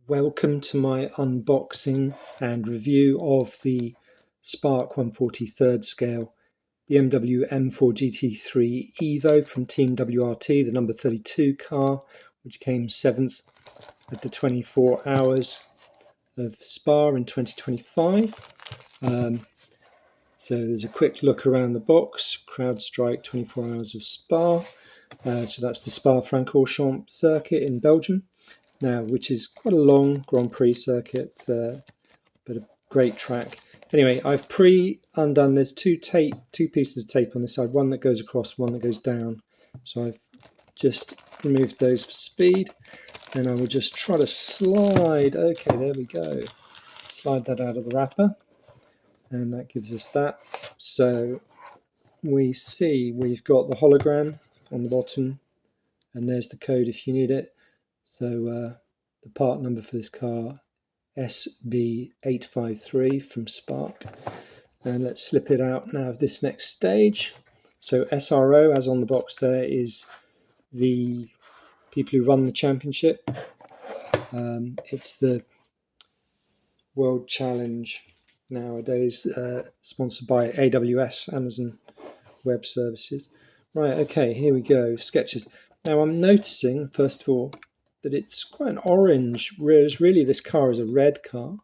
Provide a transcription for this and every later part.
Welcome to my unboxing and review of the Spark 1/43 scale BMW M4 GT3 Evo from Team WRT, the number 32 car, which came 7th at the 24 hours of Spa in 2025. So there's a quick look around the box. CrowdStrike 24 hours of Spa. So that's the Spa-Francorchamps circuit in Belgium. Now, which is quite a long Grand Prix circuit, but a great track. Anyway, I've undone. There's two pieces of tape on this side, one that goes across, one that goes down. So I've just removed those for speed, and I will just try to slide. Okay, there we go. Slide that out of the wrapper, and that gives us that. So we see we've got the hologram on the bottom, and there's the code if you need it. So the part number for this car, SB853 from Spark. And let's slip it out now of this next stage. So SRO, as on the box there, is the people who run the championship. It's the World Challenge nowadays, sponsored by AWS, Amazon Web Services. Right, okay, here we go, sketches. Now I'm noticing, first of all, that it's quite an orange, whereas really this car is a red car,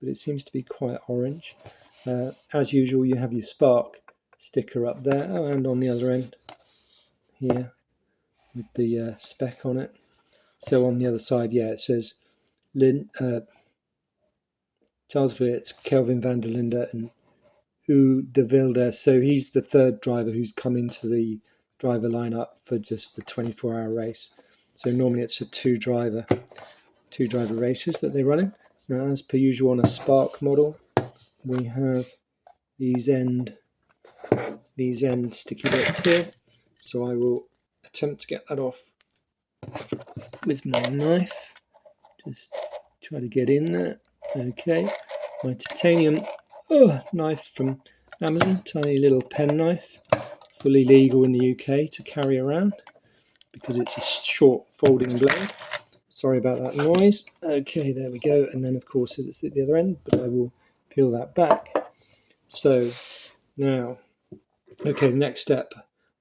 but it seems to be quite orange. As usual, you have your Spark sticker up there, and on the other end here with the spec on it. So on the other side, yeah, it says Charles Wirtz, Kelvin van der Linde, and U de Wilde. So he's the third driver who's come into the driver lineup for just the 24-hour race. So normally it's a two driver races that they're running. Now, as per usual on a Spark model, we have these end sticky bits here. So I will attempt to get that off with my knife. Just try to get in there. Okay, my titanium knife from Amazon, tiny little pen knife, fully legal in the UK to carry around, because it's a short folding blade. Sorry about that noise. Okay, there we go. And then, of course, it's at the other end, but I will peel that back. So now, okay, the next step,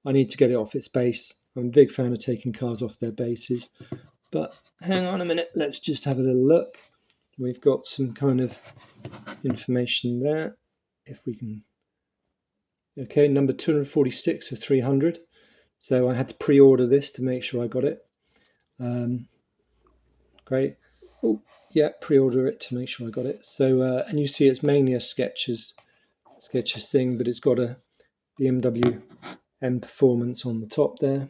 I need to get it off its base. I'm a big fan of taking cars off their bases. But hang on a minute, let's just have a little look. We've got some kind of information there, if we can. Okay, number 246 of 300. So I had to pre-order this to make sure I got it. Great. Oh, yeah, pre-order it to make sure I got it. So, and you see it's mainly a Skechers thing, but it's got a BMW M Performance on the top there.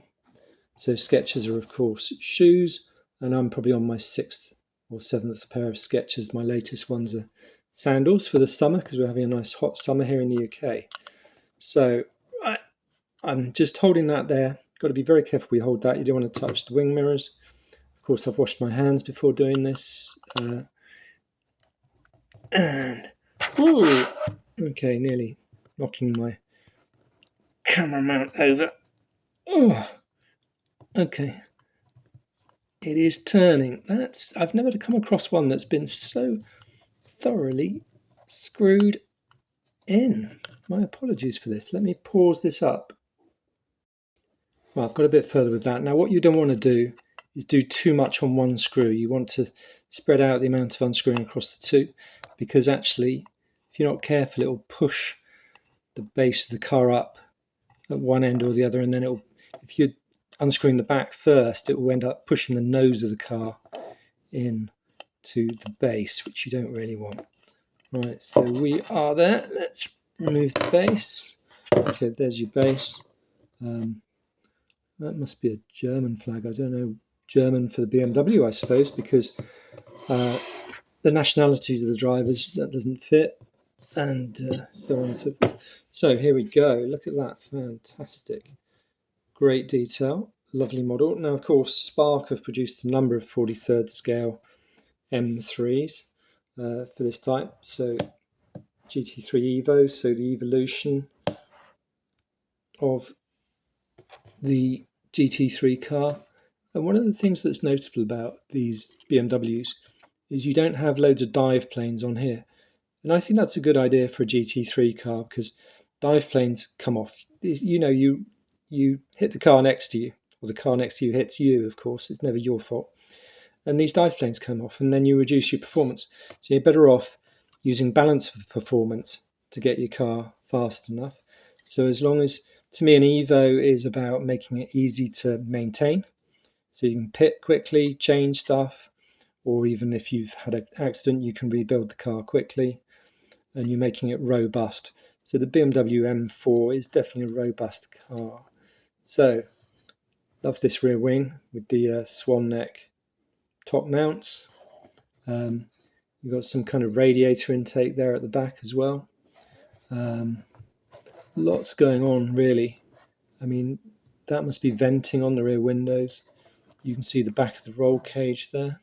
So Skechers are, of course, shoes, and I'm probably on my 6th or 7th pair of Skechers. My latest ones are sandals for the summer, because we're having a nice hot summer here in the UK. So, right, I'm just holding that there. Got to be very careful we hold that. You don't want to touch the wing mirrors. Of course, I've washed my hands before doing this. And, ooh, okay, nearly knocking my camera mount over. Oh, okay. It is turning. I've never come across one that's been so thoroughly screwed in. My apologies for this. Let me pause this up. Well, I've got a bit further with that. Now, what you don't want to do is do too much on one screw. You want to spread out the amount of unscrewing across the two, because actually, if you're not careful, it will push the base of the car up at one end or the other, and then if you're unscrewing the back first, it will end up pushing the nose of the car in to the base, which you don't really want. Right, so we are there. Let's remove the base. Okay, there's your base. That must be a German flag. I don't know. German for the BMW, I suppose, because the nationalities of the drivers, that doesn't fit, and so on and so forth. So here we go. Look at that. Fantastic. Great detail. Lovely model. Now, of course, Spark have produced a number of 43rd scale M3s for this type. So GT3 Evo, so the evolution of the GT3 car. And one of the things that's notable about these BMWs is you don't have loads of dive planes on here. And I think that's a good idea for a GT3 car, because dive planes come off. You know, you hit the car next to you, or the car next to you hits you, of course. It's never your fault. And these dive planes come off, and then you reduce your performance. So you're better off using balance of performance to get your car fast enough. So as long as, to me, an Evo is about making it easy to maintain. So you can pit quickly, change stuff, or even if you've had an accident, you can rebuild the car quickly, and you're making it robust. So the BMW M4 is definitely a robust car. So, love this rear wing with the swan neck top mounts. You've got some kind of radiator intake there at the back as well. Lots going on, really. I mean, that must be venting on the rear windows. You can see the back of the roll cage there.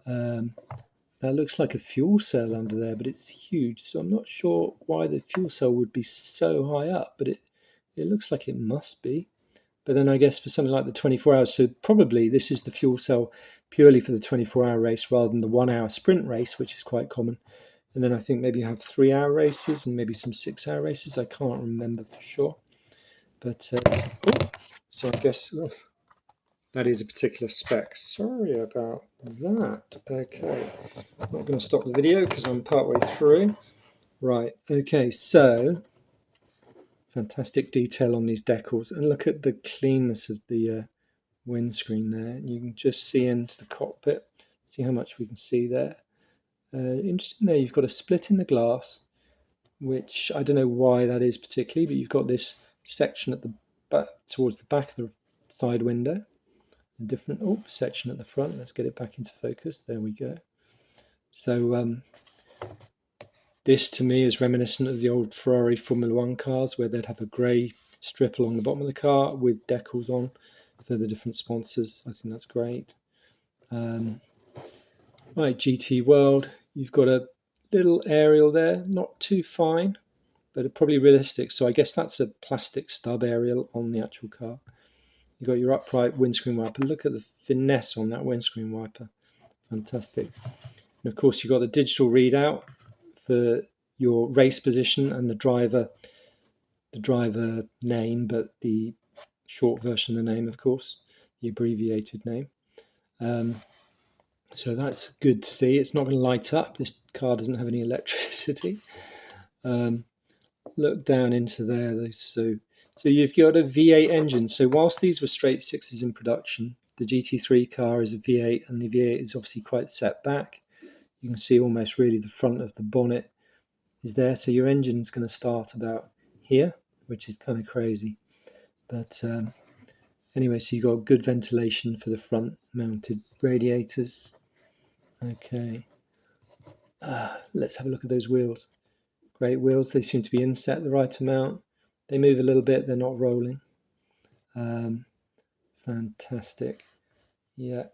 That looks like a fuel cell under there, but it's huge. So I'm not sure why the fuel cell would be so high up, but it looks like it must be. But then I guess for something like the 24 hours, so probably this is the fuel cell purely for the 24-hour race rather than the 1-hour sprint race, which is quite common. And then I think maybe you have 3-hour races and maybe some 6-hour races. I can't remember for sure. But so I guess that is a particular spec. Sorry about that. Okay, I'm not going to stop the video because I'm partway through. Right, okay, so fantastic detail on these decals. And look at the cleanness of the windscreen there. You can just see into the cockpit. See how much we can see there. Interesting there, you've got a split in the glass, which I don't know why that is particularly, but you've got this section at the back, towards the back of the side window. A different section at the front. Let's get it back into focus. There we go. So this to me is reminiscent of the old Ferrari Formula One cars, where they'd have a grey strip along the bottom of the car with decals on for the different sponsors. I think that's great. Right, GT World. You've got a little aerial there, not too fine, but probably realistic. So I guess that's a plastic stub aerial on the actual car. You've got your upright windscreen wiper. Look at the finesse on that windscreen wiper. Fantastic. And of course, you've got the digital readout for your race position and the driver name, but the short version of the name, of course, the abbreviated name. So that's good to see. It's not going to light up. This car doesn't have any electricity. Look down into there. So you've got a V8 engine. So whilst these were straight sixes in production, the GT3 car is a V8, and the V8 is obviously quite set back. You can see almost really the front of the bonnet is there. So your engine's going to start about here, which is kind of crazy. But anyway, so you've got good ventilation for the front mounted radiators. Okay. Let's have a look at those wheels. Great wheels. They seem to be inset the right amount. They move a little bit. They're not rolling. Fantastic. Yeah.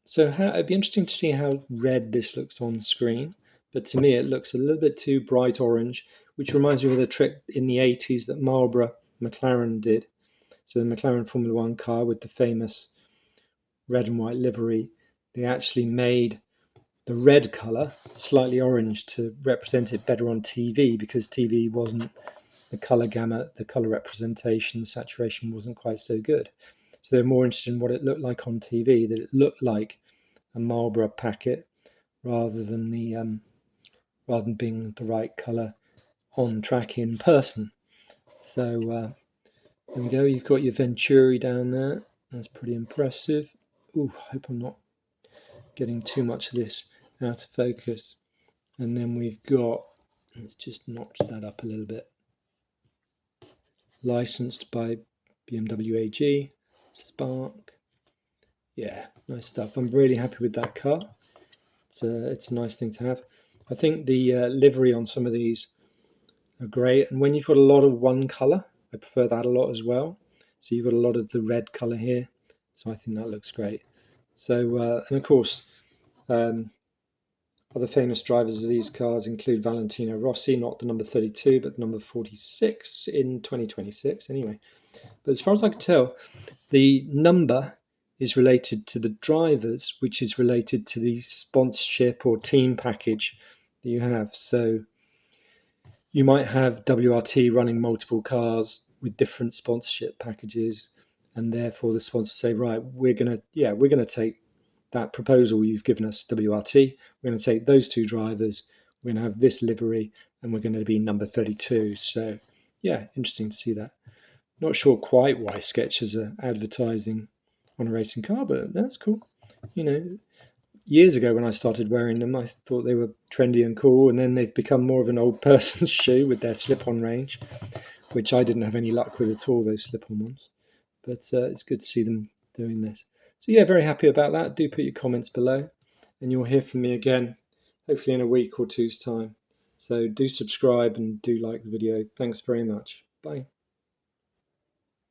So it'd be interesting to see how red this looks on screen. But to me, it looks a little bit too bright orange, which reminds me of the trick in the 80s that Marlboro McLaren did. So the McLaren Formula One car with the famous red and white livery, they actually made the red colour slightly orange to represent it better on TV, because TV wasn't the colour gamut, the colour representation, saturation wasn't quite so good. So they're more interested in what it looked like on TV, that it looked like a Marlboro packet rather than being the right colour on track in person. So there we go. You've got your Venturi down there. That's pretty impressive. Ooh, I hope I'm not getting too much of this out of focus. And then we've got, let's just notch that up a little bit. Licensed by BMW AG, Spark. Yeah, nice stuff. I'm really happy with that car. It's a nice thing to have. I think the livery on some of these are great. And when you've got a lot of one colour, I prefer that a lot as well. So you've got a lot of the red colour here. So I think that looks great. So, and of course, other famous drivers of these cars include Valentino Rossi, not the number 32, but the number 46 in 2026 anyway. But as far as I can tell, the number is related to the drivers, which is related to the sponsorship or team package that you have. So you might have WRT running multiple cars with different sponsorship packages, and therefore the sponsors say, right, we're gonna take that proposal you've given us, WRT. We're going to take those two drivers. We're going to have this livery, and we're going to be number 32. So, yeah, interesting to see that. Not sure quite why sketches are advertising on a racing car, but that's cool. You know, years ago when I started wearing them, I thought they were trendy and cool, and then they've become more of an old person's shoe with their slip-on range, which I didn't have any luck with at all, those slip-on ones. But it's good to see them doing this. So yeah, very happy about that. Do put your comments below, and you'll hear from me again, hopefully in a week or two's time. So do subscribe and do like the video. Thanks very much. Bye.